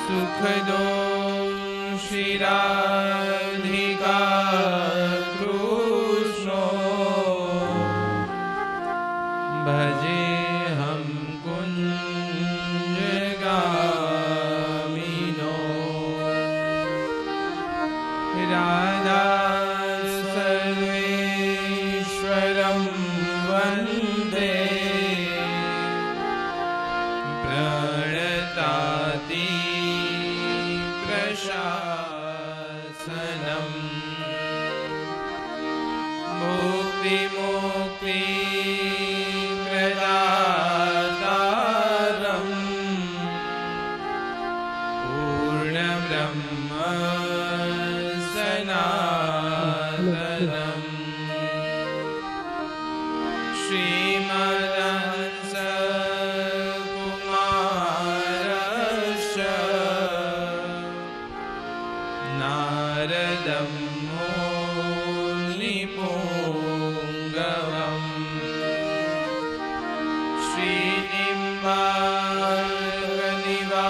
सुखदो श्रीराधिका कृष्णो भजे हम कुंजगामिनो राधा सर्वेश्वरं वन्दे प्रणताति प्रशासनम् मुक्ति प्रदातारम् पूर्णब्रह्म सनातनम् श्रीमदंस कुमारस्य नारदं मुनिपुङ्गवम्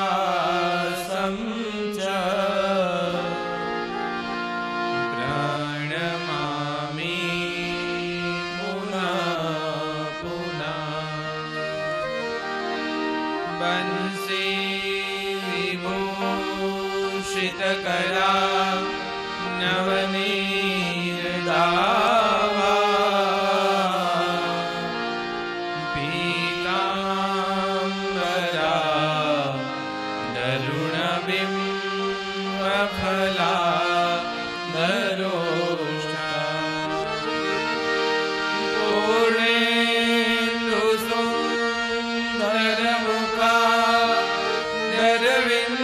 श्रीनिवासं च प्रणमामि पुनः पुनः बंसी विभूषितकरा नवनीरदावा पीताम्बरा दरुणबिम्बफला दरोष्ठा पूर्णेन्दुसुन्दरमुखा दरविन्दनेत्रा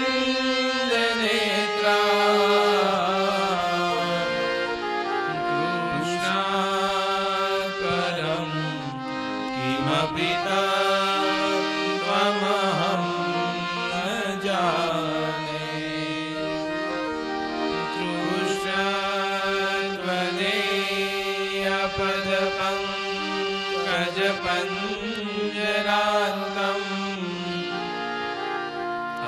कृष्णात् परं किमपि तत्त्वमहं न जाने कृष्णत्वदेयपदपङ्कजपञ्जरान्तम्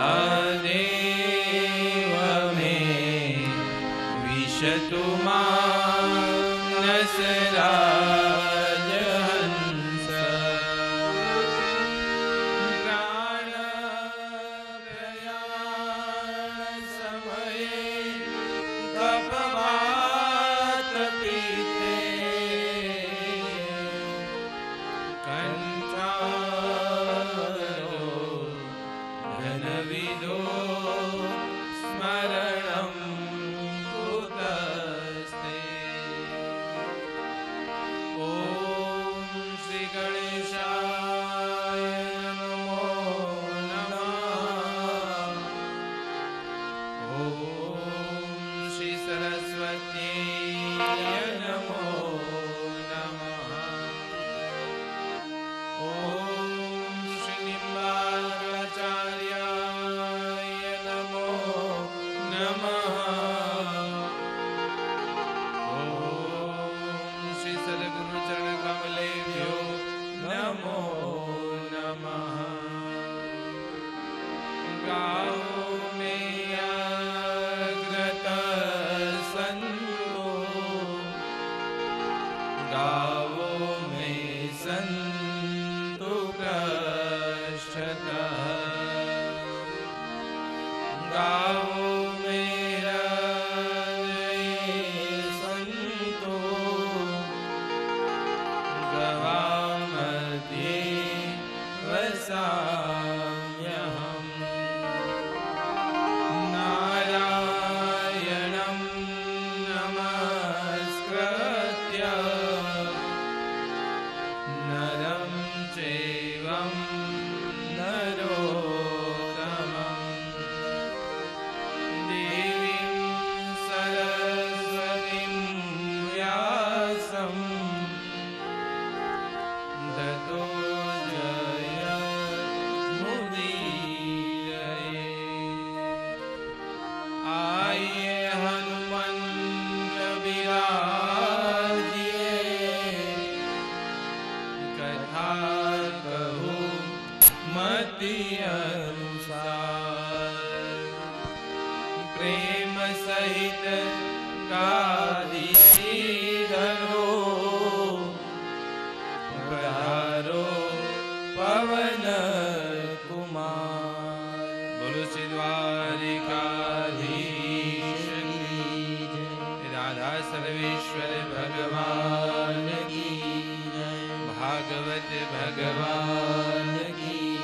अदेव मे विशतु मां नसराजहंस प्राणप्रयाणसमये कपवातपीते कण्ठारो धनविदो स्मरणं कुतस्ते ॐ श्रीगणेशाय नमो नमः ॐ श्रीसरस्वत्यै नमो नमः ॐ श्रीनिम्बार्काचार्याय नमो नमः ॐ श्रीसद्गुरुचरणकमलेभ्यो नमो नमः गाओ मे अग्रतसन्तो गावो मे सन्तु पृष्ठतः गावो मे हृदये सन्तो गवामध्ये वसाम्यहम् नारायणं नमस्कृत्य नरं चैव नरोत्तमं સહિત ગાદી ધરો પધારો પવન કુમાર બોલો શ્રી દ્વારિકાધીશ રાધા સર્વેશ્વર ભગવાન કી ભાગવત ભગવાન કી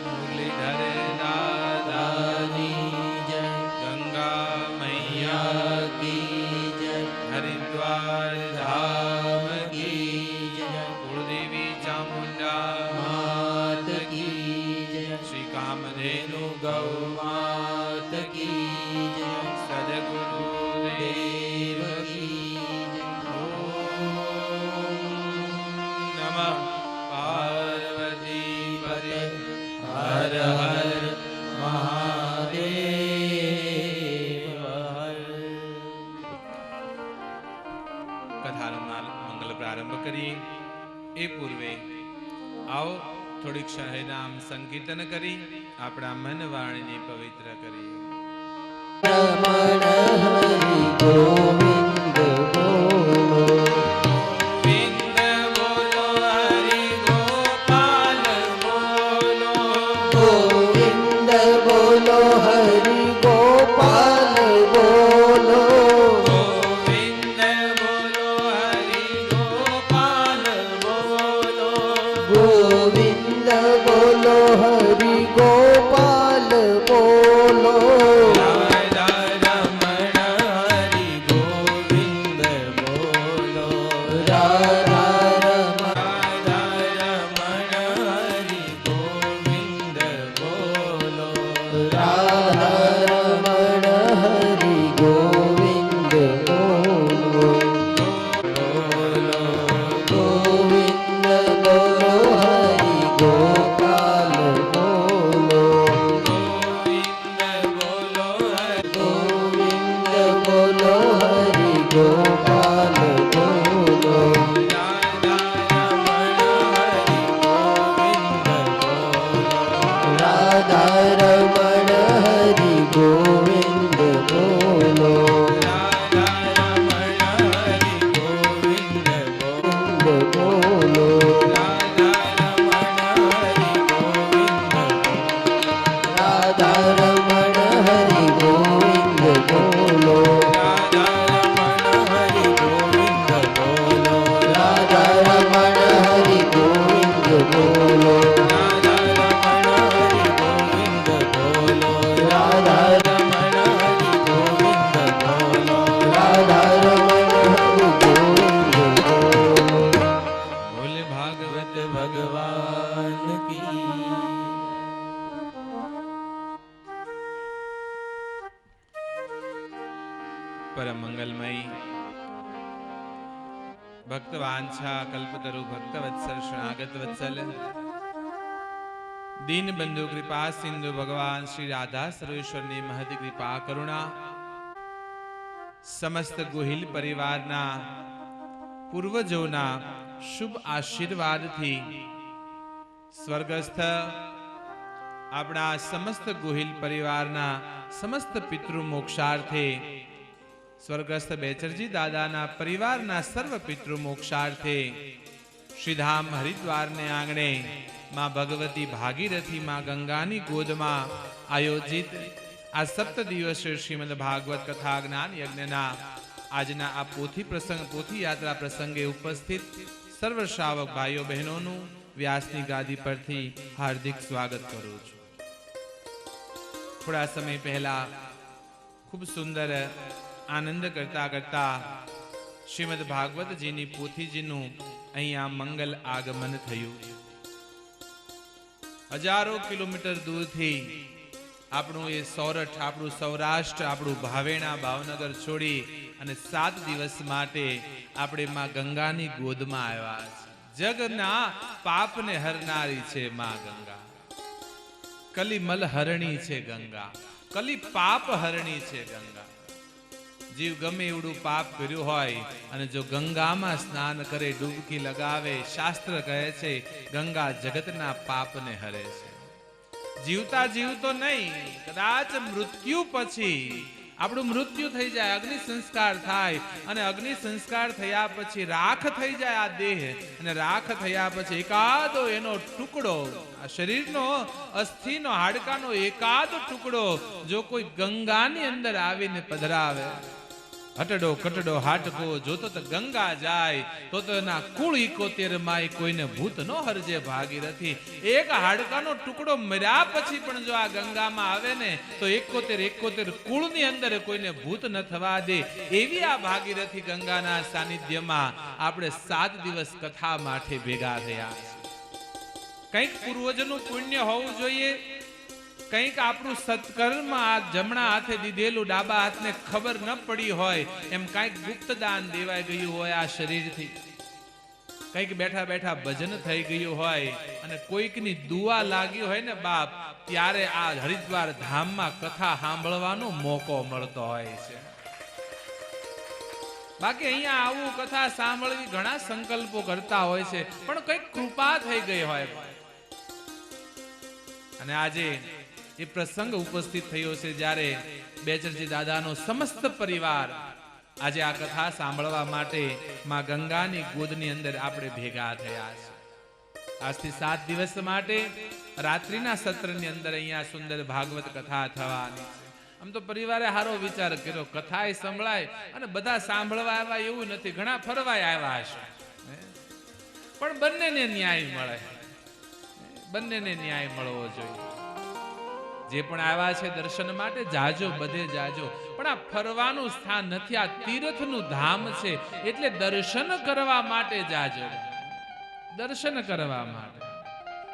મુરલીધર દાદાની જય ગંગા મૈયા કી જય હરિદ્વાર ધામ કી જય કુળદેવી ચામુંડા માત કી જય શ્રી કામધેનુ ગૌ માત કી જય સદગુરુ દેવ કી જય નમઃ પાર્વતી પતે હર હર મહાદેવ કથાનો મંગલ પ્રારંભ કરીએ એ પૂર્વે આવો થોડીક ક્ષણે નામ સંકીર્તન કરી આપણા મન વાણીને પવિત્ર કરીએ. રમણ હરિ ગોવિંદ બોલો ગોવિંદ બોલો હરિ ગોપાલ બોલો ગોવિંદ બોલો હરિ ગોપાલ બોલો ગોવિંદ બોલો હરિ ગોપાલ બોલો ગોવિંદ બોલો હરિ ગોપાલ બોલો રાધા રમણ હરિ ગોવિંદ બોલો રાધા રાધા રમણ હરિ ગોવિંદ બોલો રાધા રમણ હરિ ગોવિંદ બોલો બોલો ગોવિંદ બોલો હરિ ગોપાલ બોલો ગોવિંદ બોલો હરિ ગોવિંદ બોલો હરિ ગોપાલ બોલો રાધા રમણ હરિ ગોવિંદ બોલો રાધા રમણ હરિ ગોવિંદ બોલો રાધા રમણ હરિ ગોવિંદ બોલો રાધા રમણ હરિ ગોવિંદ બોલો રાધા રમણ હરિ ગોવિંદ બોલો રાધા રમણ હરિ ગોવિંદ બોલો રાધા રમણ હરિ ગોવિંદ બોલો બોલે ભાગવત ભગવાન કી પરમ મંગલમય ભક્ત વાંછા કલ્પતરુ ભક્ત વત્સલ શરણાગત વત્સલ દીન બંધુ કૃપા સિંધુ ભગવાન શ્રી રાધા સર્વેશ્વરની મહદ કૃપા કરુણા સમસ્ત ગોહિલ પરિવારના પૂર્વજોના શુભ આશીર્વાદથી સ્વર્ગસ્થ આપણા સમસ્ત ગોહિલ પરિવારના સમસ્ત પિતૃ મોક્ષાર્થે સ્વર્ગસ્થ બેચરજી દાદાના પરિવારના સર્વ પિતૃ મોક્ષાર્થે શ્રીધામ હરિદ્વારને આંગણે માં ભગવતી ભાગીરથી માં ગંગાની ગોદમાં આયોજિત આ સપ્ત દિવસીય શ્રીમદ ભાગવત કથા જ્ઞાન યજ્ઞના આજના આ પોથી યાત્રા પ્રસંગે ઉપસ્થિત સર્વ શ્રાવક ભાઈઓ બહેનોનું વ્યાસની ગાદી પરથી હાર્દિક સ્વાગત કરું છું. થોડા સમય પહેલા ખૂબ સુંદર આનંદ કરતા કરતા શ્રીમદ ભાગવતજીની પોથીજીનું અહીંયા મંગલ આગમન થયું. હજારો કિલોમીટર દૂરથી આપણું એ સોરઠ, આપણું સૌરાષ્ટ્ર, આપણું ભાવેણા ભાવનગર છોડી અને 7 દિવસ માટે આપણે માં ગંગાની ગોદમાં આવ્યા છે. જગના પાપને હરનારી છે માં ગંગા. કલિમલ હરણી છે ગંગા, કલી પાપ હરણી છે ગંગા. જીવ ગમે એવડું પાપ કર્યું હોય અને જો ગંગામાં સ્નાન કરે, ડૂબકી લગાવે, શાસ્ત્ર કહે છે ગંગા જગતના પાપને હરે છે. જીવતા જીવતો નહીં, કદાચ મૃત્યુ પછી આપણું મૃત્યુ થઈ જાય, અગ્નિ સંસ્કાર થાય, અને અગ્નિ સંસ્કાર થયા પછી રાખ થઈ જાય આ દેહ, અને રાખ થયા પછી એકાદો એનો ટુકડો, આ શરીરનો અસ્થિનો હાડકાનો એકાદ ટુકડો જો કોઈ ગંગાની અંદર આવીને પધરાવે, હટડો કટડો હાટકો જોતો તો ગંગા જાય, તો એના કુળ 71 માં કોઈને ભૂત નો હરજે ભાગીરથી. એક હાડકાનો ટુકડો મર્યા પછી પણ જો આ ગંગામાં આવે ને તો 71 કુળની અંદર કોઈને ભૂત ન થવા દે. એવી આ ભાગીરથી ગંગાના સાનિધ્યમાં આપણે 7 દિવસ કથા માટે ભેગા થયા. કંઈક પૂર્વજનું પુણ્ય હોવું જોઈએ, કંઈક આપણું સત્કર્મ આ જમણા હાથે દીધેલું ડાબા હાથને ખબર ન પડી હોય એમ કંઈક ગુપ્ત દાન દેવાઈ ગયું હોય આ શરીરથી, કંઈક બેઠા બેઠા ભજન થઈ ગયું હોય, અને કોઈકની દુઆ લાગી હોય ને બાપ, ત્યારે આ હરિદ્વાર ધામમાં કથા સાંભળવાનો મોકો મળતો હોય છે. બાકી અહીંયા આવું કથા સાંભળવી ઘણા સંકલ્પો કરતા હોય છે, પણ કંઈક કૃપા થઈ ગઈ હોય. અને આજે એ પ્રસંગ ઉપસ્થિત થયો છે જ્યારે બેચરજી દાદાનો સમસ્ત પરિવાર આજે આ કથા સાંભળવા માટે માં ગંગાની ગોદની અંદર આપણે ભેગા થયા છે. આજથી 7 દિવસ માટે રાત્રિના સત્રની અંદર અહીંયા સુંદર ભાગવત કથા થવાની છે. આમ તો પરિવારે સારો વિચાર કર્યો, કથા એ સંભળાય અને બધા સાંભળવા આવ્યા એવું નથી, ઘણા ફરવાય આવ્યા હશે, પણ બંનેને ન્યાય મળે, બંનેને ન્યાય મળવો જોઈએ. જે પણ આવ્યા છે દર્શન માટે જાજો, બધે જાજો, પણ આ ફરવાનું સ્થાન નથી, આ તીર્થનું ધામ છે, એટલે દર્શન કરવા માટે જાજો, દર્શન કરવા માટે.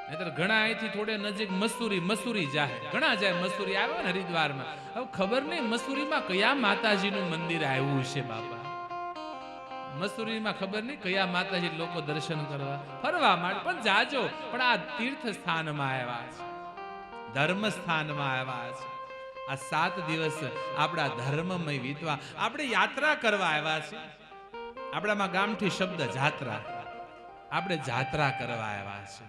નહીતર ઘણા અહીંથી થોડે નજીક મસૂરી જાય, ઘણા જાય મસૂરી આવ્યો ને હરિદ્વારમાં, હવે ખબર નહીં મસૂરીમાં કયા માતાજીનું મંદિર આવ્યું છે બાપા, મસૂરીમાં ખબર નહીં કયા માતાજી લોકો દર્શન કરવા ફરવા માટે પણ જાજો, પણ આ તીર્થ સ્થાનમાં આવ્યા છે, ધર્મ સ્થાનમાં આવ્યા છે. આ 7 દિવસ આપણા ધર્મમય વીતવા, આપણે યાત્રા કરવા આવ્યા છે. આપણામાં ગામથી શબ્દ જાત્રા, આપણે જાત્રા કરવા આવ્યા છે.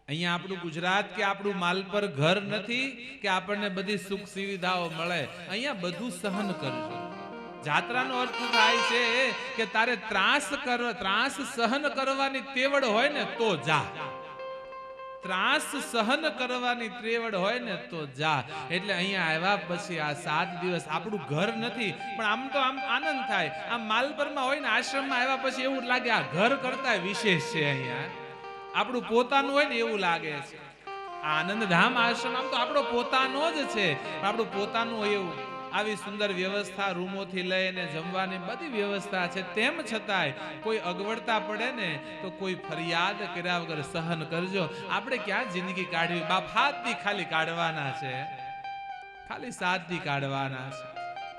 અહીંયા આપણું ગુજરાત કે આપણું માલપર ઘર નથી કે આપણને બધી સુખ સુવિધાઓ મળે, અહીંયા બધું સહન કરજો. જાત્રાનો અર્થ થાય છે કે તારે ત્રાસ સહન કરવાની તેવડ હોય ને તો જા, ત્રાસ સહન કરવાની ત્રેવડ હોય ને તો જા. એટલે અહીંયા આવ્યા પછી આ 7 દિવસ આપણું ઘર નથી, પણ આમ તો આમ આનંદ થાય. આમ માલપરમાં હોય ને આશ્રમમાં આવ્યા પછી એવું લાગે આ ઘર કરતા વિશેષ છે, અહીંયા આપણું પોતાનું હોય ને એવું લાગે છે. આનંદધામ આશ્રમ આમ તો આપણો પોતાનો જ છે, આપણું પોતાનું હોય એવું. આવી સુંદર વ્યવસ્થા, રૂમોથી લઈને જમવાની બધી વ્યવસ્થા છે, તેમ છતાંય કોઈ અગવડતા પડે ને તો કોઈ ફરિયાદ કર્યા વગર સહન કરજો. આપણે ક્યાં જિંદગી કાઢવી બાપ, 7 દી ખાલી કાઢવાના છે, ખાલી 7 દી કાઢવાના છે.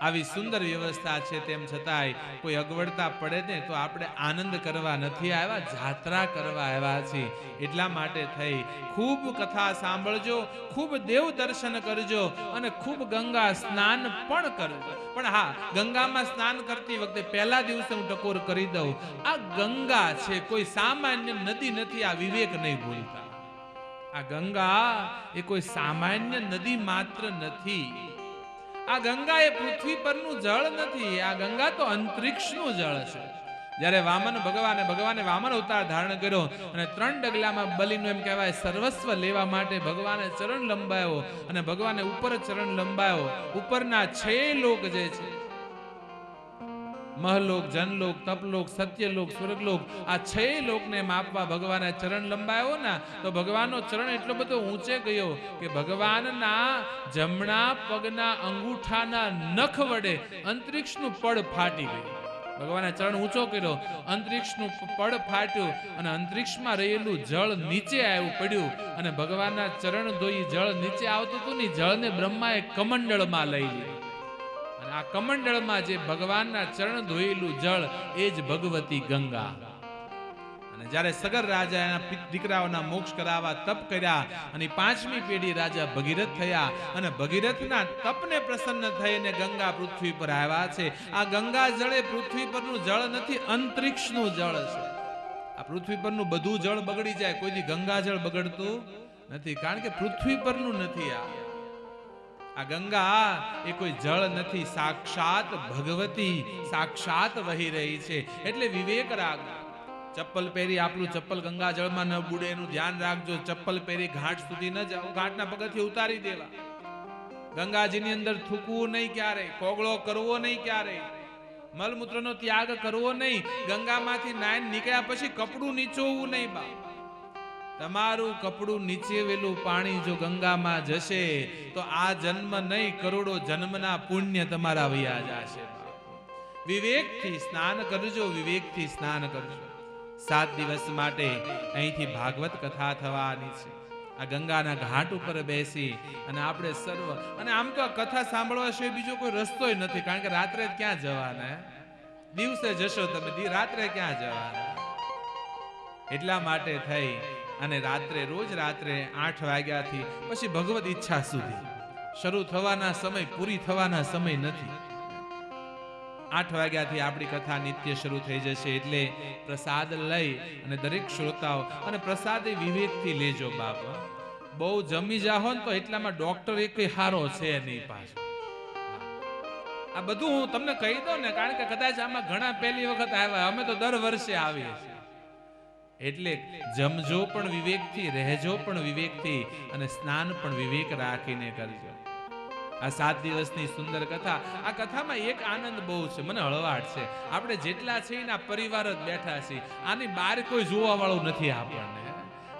આવી સુંદર વ્યવસ્થા છે, તેમ છતાંય કોઈ અગવડતા પડે ને તો આપણે આનંદ કરવા નથી આવ્યા, જાત્રા કરવા આવ્યા છીએ. એટલા માટે થઈ ખૂબ કથા સાંભળજો, ખૂબ દેવ દર્શન કરજો, અને ખૂબ ગંગા સ્નાન પણ કરજો. પણ હા, ગંગામાં સ્નાન કરતી વખતે પહેલા દિવસે હું ટકોર કરી દઉં, આ ગંગા છે કોઈ સામાન્ય નદી નથી, આ વિવેક નહીં ભૂલતા. આ ગંગા એ કોઈ સામાન્ય નદી માત્ર નથી. આ ગંગા એ પૃથ્વી પરનું જળ નથી, આ ગંગા તો અંતરિક્ષનું જળ છે. જ્યારે ભગવાને વામન અવતાર ધારણ કર્યો અને 3 ડગલામાં બલિનું એમ કહેવાય સર્વસ્વ લેવા માટે ભગવાને ચરણ લંબાયો, અને ભગવાને ઉપર ચરણ લંબાયો. ઉપરના 6 લોક જે છે, મહલોક, જનલોક, તપલોક, સત્યલોક, સ્વર્ગલોક, આ 6 લોકને માપવા ભગવાને ચરણ લંબાયો ને તો ભગવાનનો ચરણ એટલો બધો ઊંચે ગયો કે ભગવાનના જમણા પગના અંગૂઠાના નખ વડે અંતરિક્ષનું પડ ફાટી ગયું. ભગવાને ચરણ ઊંચો કર્યો, અંતરિક્ષનું પડ ફાટ્યું, અને અંતરિક્ષમાં રહેલું જળ નીચે આવ્યું પડ્યું, અને ભગવાનના ચરણ ધોઈ જળ નીચે આવતું હતું ને જળને બ્રહ્માએ કમંડળમાં લઈ લીધું. આ કમંડળમાં જે ભગવાનના ચરણ ધોયેલું જળ એ જ ભગવતી ગંગા. અને જ્યારે સગર રાજા એના દીકરાઓના મોક્ષ કરાવવા તપ કર્યા, અને 5મી પેઢી રાજા ભગીરથ થયા, અને ભગીરથના તપને પ્રસન્ન થઈને ગંગા પૃથ્વી પર આવ્યા છે. આ ગંગા જળ એ પૃથ્વી પરનું જળ નથી, અંતરિક્ષનું જળ છે. આ પૃથ્વી પરનું બધું જળ બગડી જાય, કોઈથી ગંગા જળ બગડતું નથી, કારણ કે પૃથ્વી પરનું નથી. આ ગંગા એ કોઈ જળ નથી, સાક્ષાત ભગવતી સાક્ષાત વહી રહી છે. એટલે વિવેક રાખ. ચપ્પલ પહેરી આપણું ચપ્પલ ગંગા જળમાં ન બુડે એનું ધ્યાન રાખજો. ચપ્પલ પહેરી ઘાટ સુધી ન જાઓ, ઘાટના પગથિયે ઉતારી દેવા. ગંગાજીની અંદર થૂકવું નહીં ક્યારેય, કોગળો કરવો નહીં ક્યારેય, મલમૂત્રનો ત્યાગ કરવો નહીં. ગંગામાંથી નાઈન નીકળ્યા પછી કપડું નીચોવવું નહીં બા. તમારું કપડું નીચેવેલું પાણી જો ગંગામાં જશે તો આ જન્મ નહીં, કરોડો જન્મના પુણ્ય તમારા વયા જશે. વિવેકથી સ્નાન કરજો, વિવેકથી સ્નાન કરજો. 7 દિવસ માટે અહીંથી ભાગવત કથા થવાની છે. આ ગંગાના ઘાટ ઉપર બેસી અને આપણે સર્વ, અને આમ તો આ કથા સાંભળવા સિવાય બીજો કોઈ રસ્તો નથી, કારણ કે રાત્રે ક્યાં જવાના? દિવસે જશો તમે, રાત્રે ક્યાં જવાના? એટલા માટે થઈ અને રાત્રે, રોજ રાત્રે 8 વાગ્યાથી પછી ભગવત ઈચ્છા સુધી શરૂ થવાના સમય, પૂરી થવાના સમય નથી. 8 વાગ્યાથી આપણી કથા નિત્ય શરૂ થઈ જશે. એટલે પ્રસાદ લઈ અને દરેક શ્રોતાઓ, અને પ્રસાદ એ વિવેકથી લેજો બાપા. બહુ જમી જાહો ને તો એટલામાં ડોક્ટર એક હારો છે નહીં પાછો. આ બધું હું તમને કહી દઉં ને, કારણ કે કદાચ આમાં ઘણા પહેલી વખત આવ્યા, અમે તો દર વર્ષે આવીએ છીએ. એટલે જમજો પણ વિવેકથી, રહેજો પણ વિવેકથી, અને સ્નાન પણ વિવેક રાખીને કરજો. આ 7 દિવસની સુંદર કથા. આ કથામાં એક આનંદ બહુ છે, મને હળવાટ છે. આપણે જેટલા છે એના પરિવાર જ બેઠા છીએ, આની બહાર કોઈ જોવા વાળું નથી આપણને.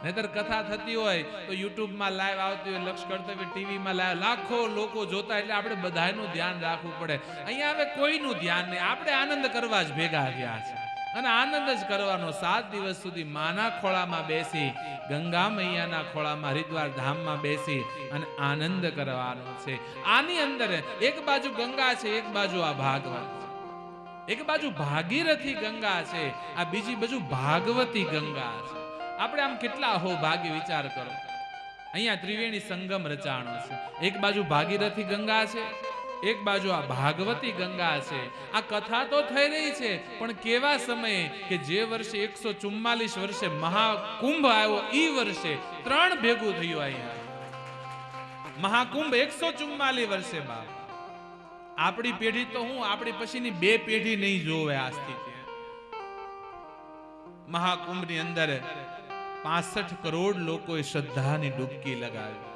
નહીતર કથા થતી હોય તો યુટ્યુબમાં લાઈવ આવતી હોય, લક્ષ કર્તવ્ય ટીવીમાં લાઈવ લાખો લોકો જોતા, એટલે આપણે બધાનું ધ્યાન રાખવું પડે. અહીંયા હવે કોઈનું ધ્યાન નહીં, આપણે આનંદ કરવા જ ભેગા થયા છે, અને આનંદ જ કરવાનો. 7 દિવસ સુધી માના ખોળામાં બેસી, ગંગા મૈયાના ખોળામાં, હરિદ્વાર ધામમાં બેસી અને આનંદ કરવાનો છે. આની અંદર એક બાજુ ગંગા છે, એક બાજુ આ ભાગવત છે. એક બાજુ ભાગીરથી ગંગા છે, આ બીજી બાજુ ભાગવતી ગંગા છે. આપણે આમ કેટલા હો ભાગ્ય, વિચાર કરો. અહીંયા ત્રિવેણી સંગમ રચાણો છે. એક બાજુ ભાગીરથી ગંગા છે, એક બાજુ આ ભાગવતી ગંગા છે. આ કથા તો થઈ રહી છે, પણ કેવા સમયે કે જે વર્ષે 144 વર્ષે મહાકુંભ આવ્યો, ઈ વર્ષે 3 ભેગું થયું. અહીંયા મહાકુંભ 144 વર્ષે બાપ. આપણી પેઢી તો હું, આપણી પછીની 2 પેઢી નહીં જોવે આ સ્થિતિ. મહાકુંભની અંદર 65 કરોડ લોકોએ શ્રદ્ધાની ડૂબકી લગાવી.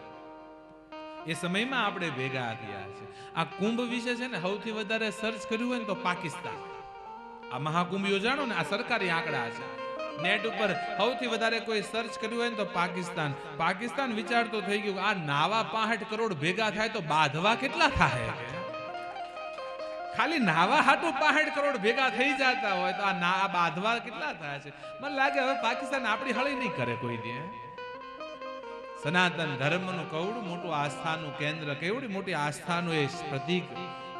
એ સમયમાં આપણે ભેગા થયા છે. આ કુંભ વિશે છે ને સૌથી વધારે સર્ચ કર્યું હોય ને તો પાકિસ્તાન. આ મહાકુંભ યોજાણો ને, આ સરકારી આંકડા છે. નેટ ઉપર સૌથી વધારે કોઈ સર્ચ કર્યું હોય ને તો પાકિસ્તાન. પાકિસ્તાન વિચારતો થઈ ગયું, આ નાવા 65 કરોડ ભેગા થાય તો બાંધવા કેટલા થાય? ખાલી નાવા હાટું 65 કરોડ ભેગા થઈ જતા હોય તો આ બાંધવા કેટલા થાય છે? મને લાગે હવે પાકિસ્તાન આપણી હળી નહીં કરે કોઈ દે. સનાતન ધર્મનું કવડું મોટું આસ્થાનું કેન્દ્ર, કેવડી મોટી આસ્થાનું એ પ્રતીક,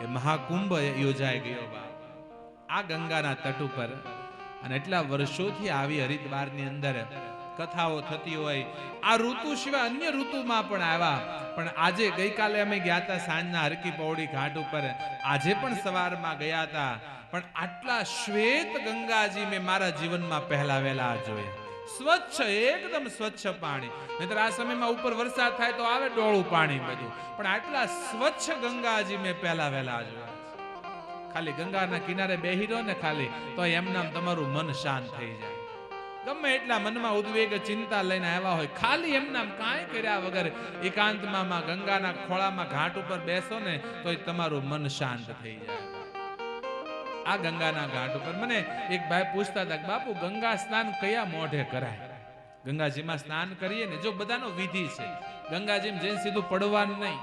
એ મહાકુંભ યોજાઈ ગયો બા આ ગંગાના તટ ઉપર. અને એટલા વર્ષોથી આવી હરિદ્વારની અંદર કથાઓ થતી હોય. આ ઋતુ સિવાય અન્ય ઋતુમાં પણ આવ્યા, પણ આજે ગઈકાલે અમે ગયા હતા સાંજના હરકી પૌડી ઘાટ ઉપર, આજે પણ સવારમાં ગયા હતા. પણ આટલા શ્વેત ગંગાજી મેં મારા જીવનમાં પહેલા વહેલા જોયા. સ્વચ્છ, એકદમ સ્વચ્છ પાણી. નહીતર આ સમયમાં ઉપર વરસાદ થાય તો આવે ડોળું પાણી બધું, પણ આટલા સ્વચ્છ ગંગાજી મેં પહેલા વહેલા જોયા. ખાલી ગંગાના કિનારે બેહી રહો ને ખાલી, તો એમનામ તમારું મન શાંત થઈ જાય. ગમે એટલા મનમાં ઉદ્વેગ ચિંતા લઈને આવ્યા હોય, ખાલી એમનામ કાંઈ કર્યા વગર એકાંતમાં ગંગાના ખોળામાં ઘાટ ઉપર બેસો ને તો તમારું મન શાંત થઈ જાય. આ ગંગાના ઘાટ ઉપર મને એક ભાઈ પૂછતા હતા, બાપુ ગંગા સ્નાન કયા મોઢે કરાય? ગંગાજીમાં સ્નાન કરીએ ને, જો બધાનો વિધિ છે, ગંગાજીમાં જઈને સીધું પડવાનું નહીં.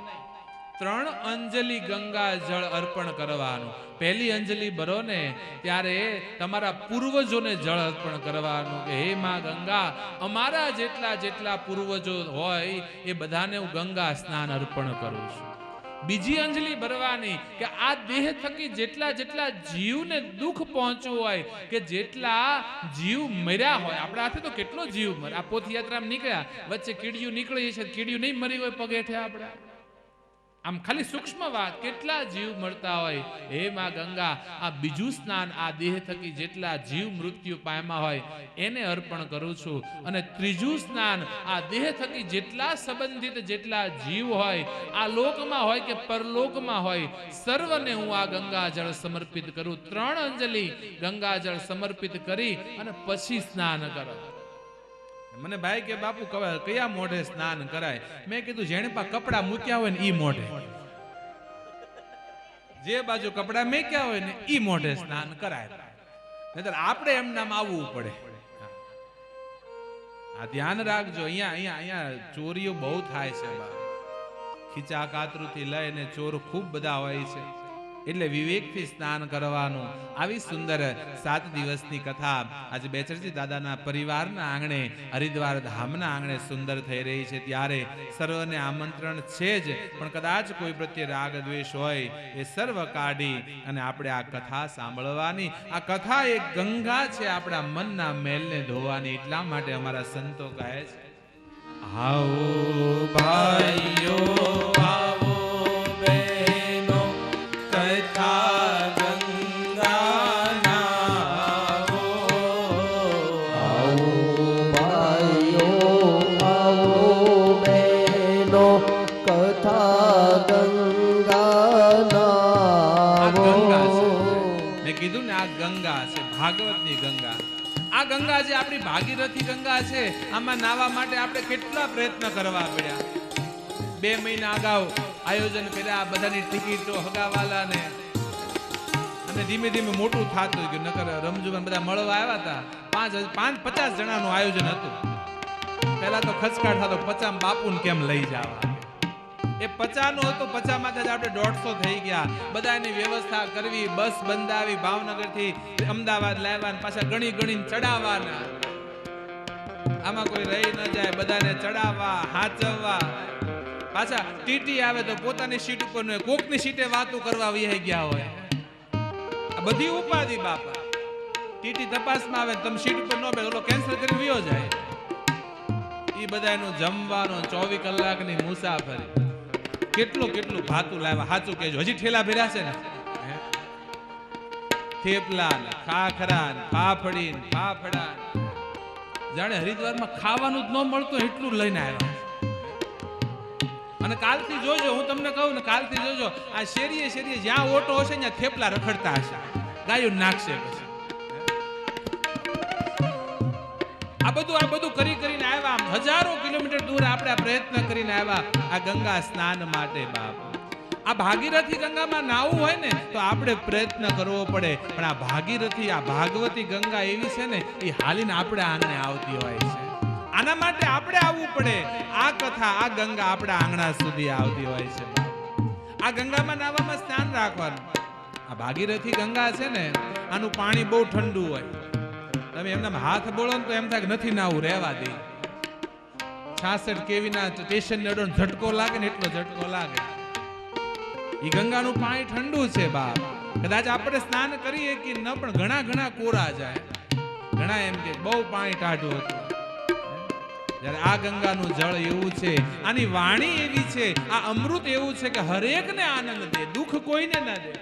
3 અંજલિ ગંગા જળ અર્પણ કરવાનું. પહેલી અંજલિ ભરો ને ત્યારે તમારા પૂર્વજોને જળ અર્પણ કરવાનું કે હે માં ગંગા, અમારા જેટલા પૂર્વજો હોય એ બધાને હું ગંગા સ્નાન અર્પણ કરું છું. બીજી અંજલિ ભરવાની કે આ દેહ થકી જેટલા જીવને દુઃખ પહોંચ્યું હોય, કે જેટલા જીવ મર્યા હોય, આપણા હાથે તો કેટલો જીવ મરે. આ પોથયાત્રામાં નીકળ્યા, વચ્ચે કીડિયું નીકળી છે, કીડિયું નહીં મરી હોય પગેઠે આપણા. આમ ખાલી સૂક્ષ્મ વાત, કેટલા જીવ મળતા હોય. હે માં ગંગા, આ બીજું સ્નાન આ દેહ થકી જેટલા જીવ મૃત્યુ પામ્યા હોય એને અર્પણ કરું છું. અને ત્રીજું સ્નાન આ દેહ થકી જેટલા સંબંધિત જેટલા જીવ હોય, આ લોકમાં હોય કે પરલોકમાં હોય, સર્વને હું આ ગંગાજળ સમર્પિત કરું. 3 અંજલિ ગંગાજળ સમર્પિત કરી અને પછી સ્નાન કરો. મને ભાઈ કે બાપુ કયા મોઢે સ્નાન કરાય? મેં કીધું જેણે પા કપડા મૂક્યા હોય ને ઈ મોઢે, જે બાજુ કપડા મૂક્યા હોય ને ઈ મોઢે સ્નાન કરાય. નહીતર આપણે એમ નામ આવવું પડે. આ ધ્યાન રાખજો. અહીંયા ચોરીઓ બહુ થાય છે બા. ખીચા કાતરુથી લઈને ચોર ખૂબ બધા હોય છે. એટલે વિવેકથી સ્નાન કરવાનું. આવી સુંદર 7 દિવસની કથા આજે બેચરજી દાદાના પરિવારના આંગણે, હરિદ્વાર ધામના આંગણે સુંદર થઈ રહી છે. ત્યારે સર્વને આમંત્રણ છે જ, પણ કદાચ કોઈ પ્રત્યે રાગ દ્વેષ હોય એ સર્વ કાઢી અને આપણે આ કથા સાંભળવાની. આ કથા એક ગંગા છે આપણા મનના મેલને ધોવાની. એટલા માટે અમારા સંતો કહે છે, આવો ભાઈઓ આવો, ભાગવતની ગંગા. આ ગંગા જે આપણી ભાગીરથી ગંગા છે, આમાં નાવા માટે આપણે કેટલા પ્રયત્ન કરવા પડ્યા. 2 મહિના અગાઉ આયોજન કર્યા, બધાની ટિકિટો હગાવાલા ને, અને ધીમે ધીમે મોટું થતું ગયું. નકર રમજુમાં બધા મળવા આવ્યા હતા. 50 જણાનું આયોજન હતું. પહેલા તો ખચકાટ થતો 50 બાપુને કેમ લઈ જવા. એ 50 નું હતું, 50 માંથી આપણે 150 થઈ ગયા. બધાની વ્યવસ્થા કરવી, બસ બંધાવી, ભાવનગર થી અમદાવાદ લાવવા, પાછા ગણીને ચડાવવાના. આમાં કોઈ રહી ન જાય, બધાને ચડાવવા, હાચવવા. પાછા ટીટી આવે તો પોતાની સીટ ઉપર ન હોય, કોકની સીટે વાતો કરવા વહી ગયા હોય. આ બધી ઉપાધિ બાપા. ટીટી તપાસમાં આવે, તમે સીટ ઉપર ન બેસો, ઓલો કેન્સલ કરી વયો જાય. ઈ બધાનું જમવાનું, 24 કલાકની મુસાફરી. કેટલું ભાતું લાવ્યા, સાચું કહેજો. હજી ઠેલા ભર્યા છે ને, થેપલા ને ખાખરા ને ફાફડી ને ફાફડા. જાણે હરિદ્વારમાં ખાવાનું જ ન મળતું એટલું લઈને આવ્યા. અને કાલથી જોજો, હું તમને કહું ને, કાલથી જોજો આ શેરીએ જ્યાં ઓટો હશે ત્યાં થેપલા રખડતા હશે. ગાયું નાખશે પછી. આ બધું કરીને આવ્યા. હજારો કિલોમીટર દૂર આપણે પ્રયત્ન કરીને આવ્યા આ ગંગા સ્નાન માટે. બાપ, આ ભાગીરથી ગંગામાં નાવું હોય ને તો આપણે પ્રયત્ન કરવો પડે. પણ આ ભાગીરથી, આ ભાગવતી ગંગા એવી છે ને, એ હાલીને આપણે આંગણે આવતી હોય છે. આના માટે આપણે આવવું પડે. આ કથા, આ ગંગા આપણા આંગણા સુધી આવતી હોય છે. આ ગંગામાં નાવામાં સ્નાન રાખવાનું. આ ભાગીરથી ગંગા છે ને, આનું પાણી બહુ ઠંડુ હોય. તમે એમના હાથ બોલો ને તો એમ થાય કે નથી નાવું, રહેવા દે. 66 કેવીના સ્ટેશન ને ઝટકો લાગે ને એટલો ઝટકો લાગે. એ ગંગાનું પાણી ઠંડુ છે બાપ. કદાચ આપણે સ્નાન કરીએ કે ન, પણ ઘણા કોરા જાય. ઘણા એમ કે બહુ પાણી ટાઢું હતું. જ્યારે આ ગંગાનું જળ એવું છે, આની વાણી એવી છે, આ અમૃત એવું છે કે હરેકને આનંદ દે, દુઃખ કોઈને ના દે.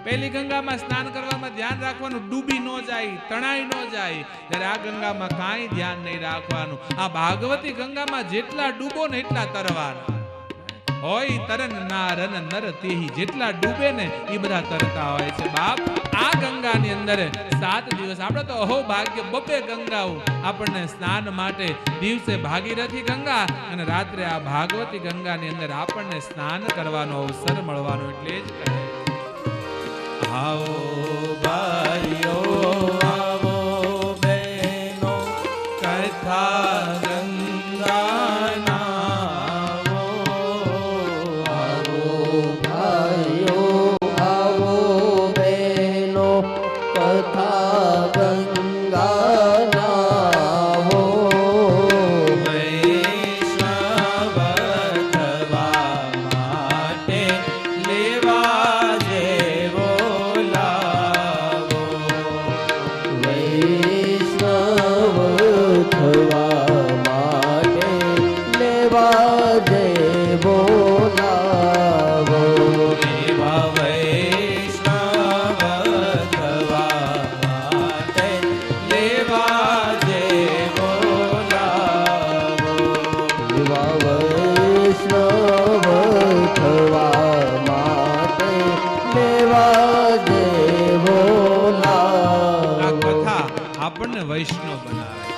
પહેલી ગંગામાં સ્નાન કરવામાં ધ્યાન રાખવાનું, ડૂબી ન જાય, તણાઈ ન જાય. ત્યારે આ ગંગામાં કાંઈ ધ્યાન નહીં રાખવાનું. આ ભાગવતી ગંગામાં જેટલા ડૂબો ને એટલા તરવાના હોય. તરન ના રન નર તેહી, જેટલા ડૂબે ને એ બધા તરતા હોય છે બાપ. આ ગંગાની અંદર 7 દિવસ આપણે તો અહો ભાગ્ય, 2 ગંગાઓ આપણને સ્નાન માટે. દિવસે ભાગીરથી ગંગા અને રાત્રે આ ભાગવતી ગંગાની અંદર આપણને સ્નાન કરવાનો અવસર મળવાનો. એટલે જ કહે, આવો ભાઈઓ આવો, બહેનો કથા ગંગાના. આવો ભાઈઓ આવો, બહેનો કથા ગંગાના. વૈષ્ણવ થવા માટે લેવા જેવો લાવો. વૈષ્ણવ બનાવે.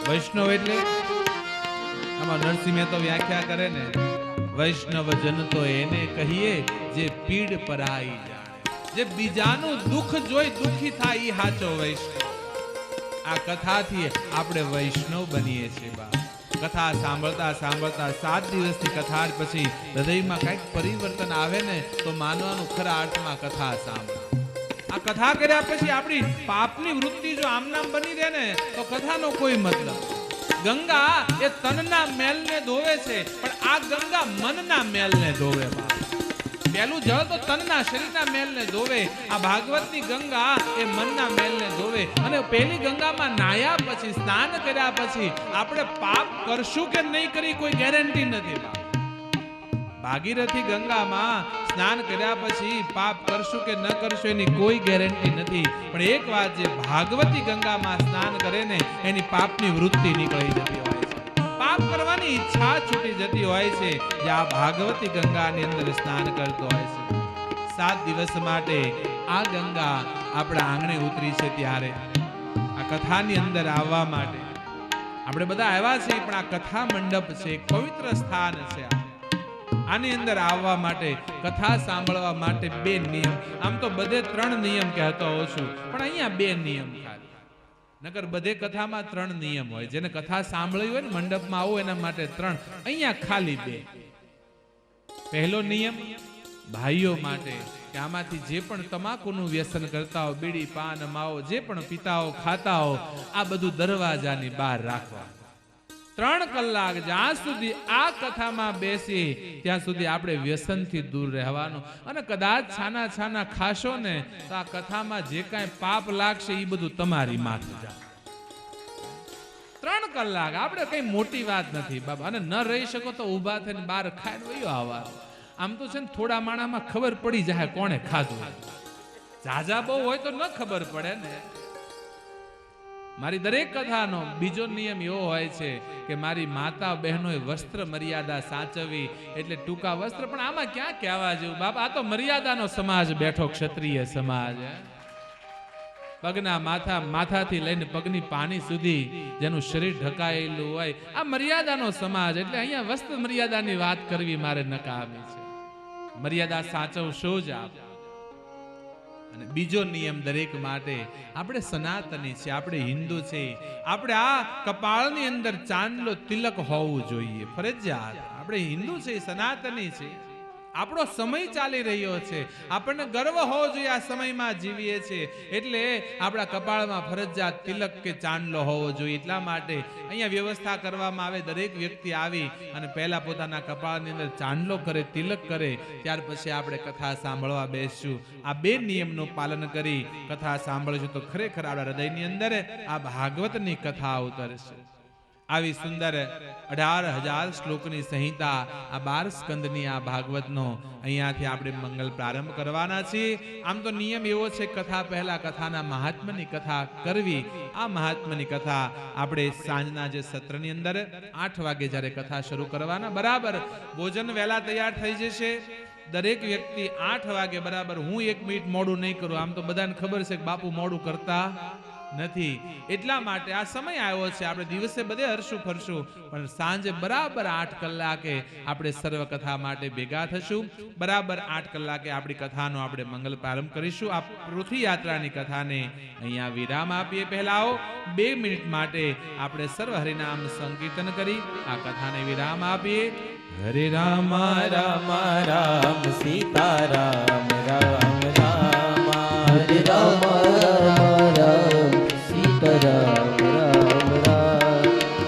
વૈષ્ણવ એટલે આમાં નરસિંહ મહેતા વ્યાખ્યા કરે ને, વૈષ્ણવ જન તો એને કહીએ જે પીડ પરાઈ જાણે, જે બીજાનું દુઃખ જોઈ દુખી થાય ઈ હાચો વૈષ્ણવ. આ કથાથી આપણે વૈષ્ણવ બનીએ છીએ બા. કથા સાંભળતા સાંભળતા 7 દિવસની કથા પછી હૃદયમાં કંઈક પરિવર્તન આવે ને તો માનવાનું ખરા અર્થમાં કથા સાંભળો. આ કથા કર્યા પછી આપણી પાપની વૃત્તિ જો આમનામ બની રહે ને તો કથાનો કોઈ મતલબ. ગંગા એ તનના મેલને ધોવે છે, પણ આ ગંગા મનના મેલને ધોવે બા. પેલું જળ તો તનના શરીરના મેલને ધોવે, આ ભાગવતની ગંગા એ મનના મેલને ધોવે. અને પેલી ગંગામાં નાયા પછી, સ્નાન કર્યા પછી આપણે પાપ કરશું કે નહીં કરી કોઈ ગેરંટી નથી. ભાગીરથી ગંગામાં સ્નાન કર્યા પછી પાપ કરશું કે ન કરશું એની કોઈ ગેરંટી નથી. પણ એક વાત, જે ભાગવતી ગંગામાં સ્નાન કરે ને એની પાપની વૃત્તિ નીકળી જતી હોય છે, પાપ કરવાની ઈચ્છા છૂટી જતી હોય છે, જે આ ભાગવતી ગંગાની અંદર સ્નાન કરતો હોય છે. 7 દિવસ માટે આ ગંગા આપણા આંગણે ઉતરી છે. ત્યારે આ કથાની અંદર આવવા માટે આપણે બધા આવ્યા છીએ, પણ આ કથા મંડપ છે, એક પવિત્ર સ્થાન છે. આની અંદર આવવા માટે, કથા સાંભળવા માટે 2 નિયમ. આમ તો બધે 3 નિયમ કહેતો હોઉં છું, પણ અહીંયા 2 નિયમ ખાલી. નકર બધે કથામાં 3 નિયમ હોય. જેને કથા સાંભળી હોય ને મંડપમાં આવું એના માટે 3, અહીંયા ખાલી 2. પહેલો નિયમ ભાઈઓ માટે કે આમાંથી જે પણ તમાકુનું વ્યસન કરતા હો, બીડી પાન માવો જે પણ પીતા હો, ખાતા હો, આ બધું દરવાજાની બહાર રાખવા. 3 કલાક જ્યાં સુધી આ કથામાં બેસી ત્યાં સુધી આપણે વ્યસનથી દૂર રહેવાનું. અને કદાચ છાના છાના ખાશો ને તો આ કથામાં જે કાંઈ પાપ લાગશે એ બધું તમારી માથે જાય. 3 કલાક આપણે કઈ મોટી વાત નથી બાબા. અને ન રહી શકો તો ઊભા થઈને બહાર ખાઈને વયો આવવા. આમ તો છે ને થોડા માણામાં ખબર પડી જાય કોણે ખાધું. ઝાઝા બહુ હોય તો ન ખબર પડે ને. મારી દરેક કથાનો બીજો નિયમ એવો હોય છે કે મારી માતા બહેનોએ વસ્ત્ર મર્યાદા સાચવવી. એટલે ટૂંકા વસ્ત્ર, પણ આમાં ક્યાં કહેવા જેવું બાપા. આ તો મર્યાદાનો સમાજ બેઠો, ક્ષત્રિય સમાજ. પગના માથાથી લઈને પગની પાની સુધી જેનું શરીર ઢકાયેલું હોય, આ મર્યાદાનો સમાજ. એટલે અહીંયા વસ્ત્ર મર્યાદાની વાત કરવી મારે નકામી છે. મર્યાદા સાચવશો જ આપ. અને બીજો નિયમ દરેક માટે, આપણે સનાતની છે, આપણે હિન્દુ છે, આપણે આ કપાળની અંદર ચાંદલો તિલક હોવું જોઈએ ફરજિયાત. આપણે હિન્દુ છે, સનાતની છે. આપણો સમય ચાલી રહ્યો છે, આપણને ગર્વ હોવો જોઈએ આ સમયમાં જીવીએ છીએ. એટલે આપણા કપાળમાં ફરજિયાત તિલક કે ચાંદલો હોવો જોઈએ. એટલા માટે અહીંયા વ્યવસ્થા કરવામાં આવે. દરેક વ્યક્તિ આવી અને પહેલા પોતાના કપાળની અંદર ચાંદલો કરે, તિલક કરે, ત્યાર પછી આપણે કથા સાંભળવા બેસશું. આ 2 નિયમનું પાલન કરી કથા સાંભળશું તો ખરેખર આપણા હૃદયની અંદર આ ભાગવતની કથા ઉતરશે. આવી સુંદર 18,000 શ્લોકની સંહિતા, આ 12 સ્કંદની આ ભાગવતનો અહીંયાથી આપણે મંગલ પ્રારંભ કરવાના છીએ. આમ તો નિયમ એવો છે, કથા પહેલા કથાના મહાત્મ્યની કથા કરવી. આ મહાત્મ્યની કથા આપણે સાંજના જે સત્રની અંદર 8 વાગે જ્યારે કથા શરૂ કરવાના, બરાબર ભોજન વહેલા તૈયાર થઈ જશે. દરેક વ્યક્તિ 8 વાગે બરાબર, હું 1 મિનિટ મોડું નહીં કરું. આમ તો બધાને ખબર છે કે બાપુ મોડું કરતા નથી. એટલા માટે આ સમય આવ્યો છે. આપણે દિવસે બધે હરશું ફરશું, પણ સાંજે બરાબર 8 કલાકે આપણે સર્વ કથા માટે ભેગા થશું. બરાબર 8 કલાકે આપણી કથાનો આપણે મંગલ પ્રારંભ કરીશું. આ પૃથ્વી યાત્રાની કથાને અહીંયા વિરામ આપીએ. પહેલા આવો 2 મિનિટ માટે આપણે સર્વ હરિનામ સંકીર્તન કરી આ કથાને વિરામ આપીએ. હરે રામ રામ રામ સીતારામ રામ રામ. હરે રામ રામ રામ સીતારામ રામ રામ.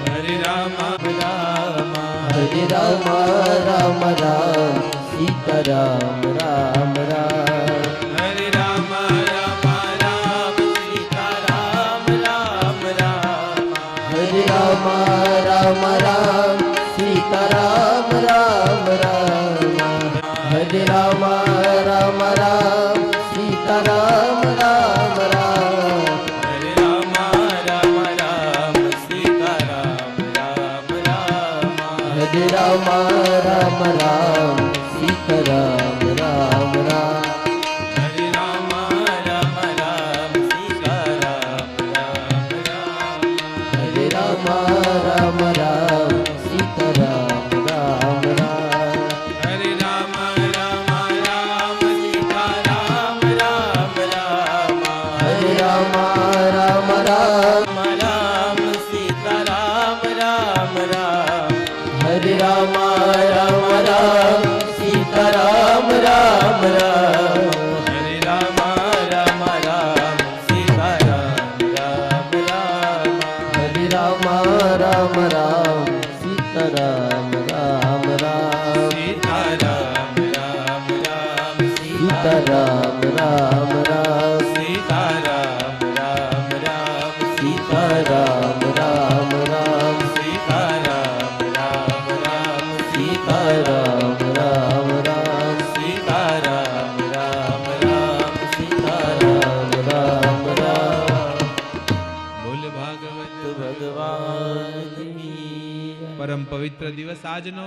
હરે રામ રામ. હરે રામ રામ રામ સીતારામ રામ રામ. હરે રામ રામ રામ સીતારામ રામ રામ. હરે રામ રામ રામ સીતારામ રામ રામ. હરે રામ રામ રામ સીતારામ રામ રામ. હરે રામ રામ રામ સીતારામ રામ રામ. હરે રામ રામ રામ સીતારામ રામ રામ. હરે રામ રામ રામ સીતારામ રામ રામ. પવિત્ર દિવસ આજનો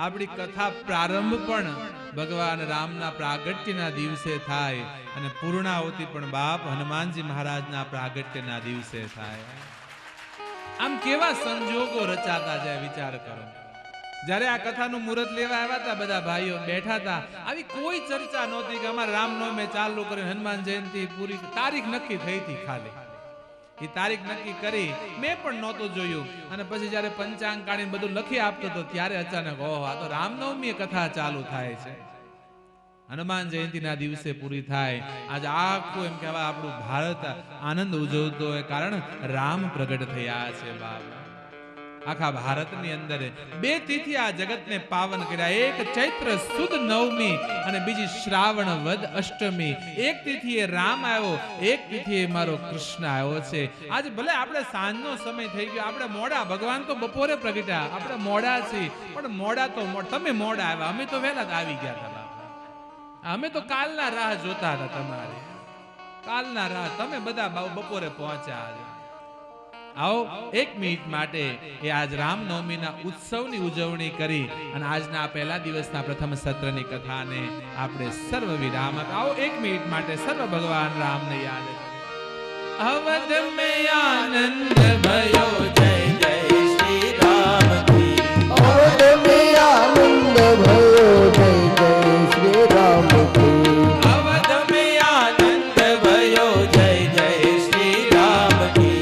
આપણી કથા પ્રારંભ પણ ભગવાન રામના પ્રાગટ્યના દિવસે થાય અને પૂર્ણાહુતિ પણ બાપ હનુમાનજી મહારાજના પ્રાગટ્યના દિવસે થાય. આમ કેવા સંજોગો રચાતા જાય વિચાર કરો. જ્યારે આ કથાનું મુહૂર્ત લેવા આવ્યા હતા બધા ભાઈઓ બેઠા હતા, આવી કોઈ ચર્ચા નહોતી કે અમારે રામનવમી ચાલુ કરી હનુમાન જયંતિ પૂરી. તારીખ નક્કી થઈ હતી, ખાલી એ તારીખ નક્કી કરી મેં પણ નહોતું જોયું. અને પછી જ્યારે પંચાંગ કાઢીને બધું લખી આપતો હતો ત્યારે અચાનક ઓહ, આ તો રામનવમી કથા ચાલુ થાય છે, હનુમાન જયંતિના દિવસે પૂરી થાય. આજે આખું એમ કહેવાય આપણું ભારત આનંદ ઉજવતો હોય, કારણ રામ પ્રગટ થયા છે બાપ. આખા ભારતની અંદર બે તિથિ આ જગતને પાવન કર્યા, એક ચૈત્ર સુદ નવમી અને બીજી શ્રાવણ વદ અષ્ટમી. એક તિથિએ રામ આવ્યો, એક તિથિએ મારો કૃષ્ણ આવ્યો છે. આજે ભલે આપણે સાંજનો સમય થઈ ગયો, આપણે મોડા, ભગવાન તો બપોરે પ્રગટ્યા, આપણે મોડા છીએ, પણ મોડા તો તમે મોડા આવ્યા, અમે તો વહેલા જ આવી ગયા હતા. અમે તો કાલના રાહ જોતા હતા, તમારે કાલના રાહ, તમે બધા બપોરે પહોંચ્યા. આવો એક મિનિટ માટે એ આજ રામનવમીના ઉત્સવની ઉજવણી કરી અને આજના પહેલા દિવસના પ્રથમ સત્રની કથાને આપણે સર્વ વિરામ. આવો એક મિનિટ માટે સર્વ ભગવાન રામને યાદ. અવધ મેં આનંદ ભયો, જય જય શ્રી રામ કી. અવધ મેં આનંદ ભયો, જય જય શ્રી રામ કી. અવધ મેં આનંદ ભયો, જય જય શ્રી રામ કી.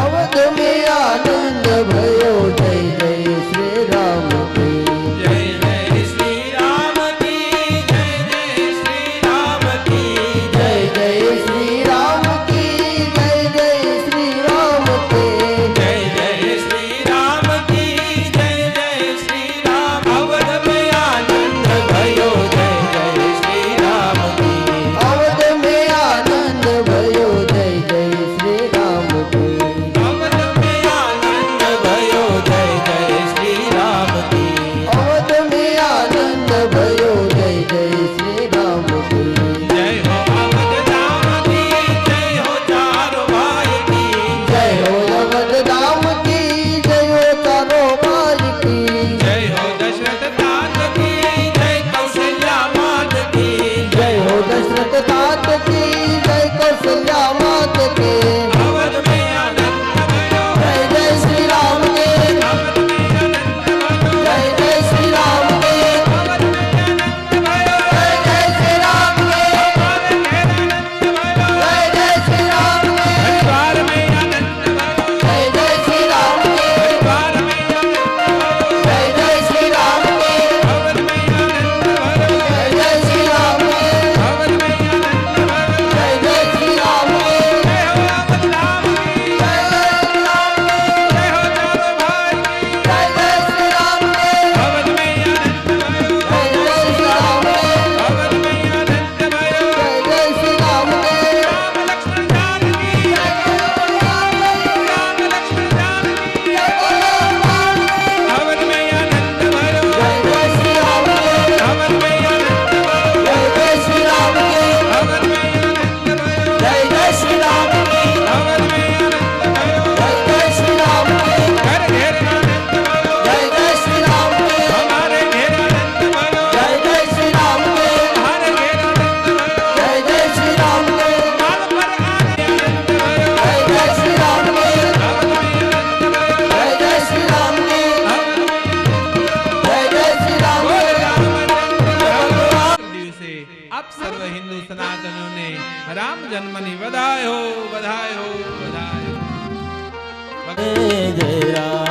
અવધ મેં આનંદ ભયો, જય જય શ્રી રામ કી. જય જય શ્રી રામ કી, જય જય શ્રી રામ કી. જય જય શ્રી રામ કી, જય જય શ્રી રામ કી. જય જય શ્રી રામ કી, જય જય શ્રી રામ. અવધ મેં આનંદ ભયો, જય જય શ્રી રામ કી. અવધ મેં આનંદ ભયો, જય જય શ્રી રામ કી. અવધ મેં આનંદ ભયો, જય જય શ્રી રામ કી. અવધ મેં આનંદ ભયો, જય જય શ્રી રામ કી. જય હો અવધ ધામ કી, જય હો ચારો ભાઈ કી. જય હો અવધ ધામ કી, જય હો તારો ભાઈ કી. જય હો દશરથ તાત કી, જય કૌશલ્યા માત કી. જય હો દશરથ तात की, जय कौशल्या मात के. અવધ મેં આનંદ ભયો, जय जय श्री राम के. અવધ મેં આનંદ ભયો, जय जय श्री राम के. અવધ મેં આનંદ ભયો. जय जय श्री राम के. અમારે ઘેર આનંદ ભયો. जय जय श्री राम के. હરિદ્વાર મેં આનંદ ભયો. जय जय श्री राम के. હરિદ્વાર મેં આનંદ ભયો. जय जय श्री राम के. અવધ મેં આનંદ ભયો. जय जय श्री राम के. અવધ મેં આનંદ ભયો. जय जय श्री राम के. જય હો અવધ ધામ કી, जय जय श्री राम के. જય હો ચારો ભાઈ કી. जय जय श्री राम के. અવધ મેં આનંદ ભયો. जय जय श्री राम के. અવધ મેં આનંદ ભયો. जय जय श्री राम के. રામ લક્ષ્મણ જાનકી, રામ લક્ષ્મણ જાનકી. અવધ મેં આનંદ ભયો. जय जय श्री राम के. અવધ મેં આનંદ ભયો. जय जय श्री राम के. અવધ મેં આનંદ ભયો. जय जय श्री राम के. અવધ મેં આનંદ ભયો. जय जय श्री राम के. ઘર ઘેર આનંદ ભયો. जय जय श्री राम के. અમારે ઘેર આનંદ ભયો. जय जय श्री राम के. અમારે ઘેર આનંદ ભયો. जय जय श्री राम के. માલ પર આનંદ ભયો. जय जय श्री राम के. અવધ મેં આનંદ ભયો. जय जय श्री राम के. અવધ મેં जय जय श्री राम के. દિવસે આપ સર્વ હિન્દુ સનાતનોને રામ જન્મની વધાય હો, વધાય હો, વધાય હો. जय राम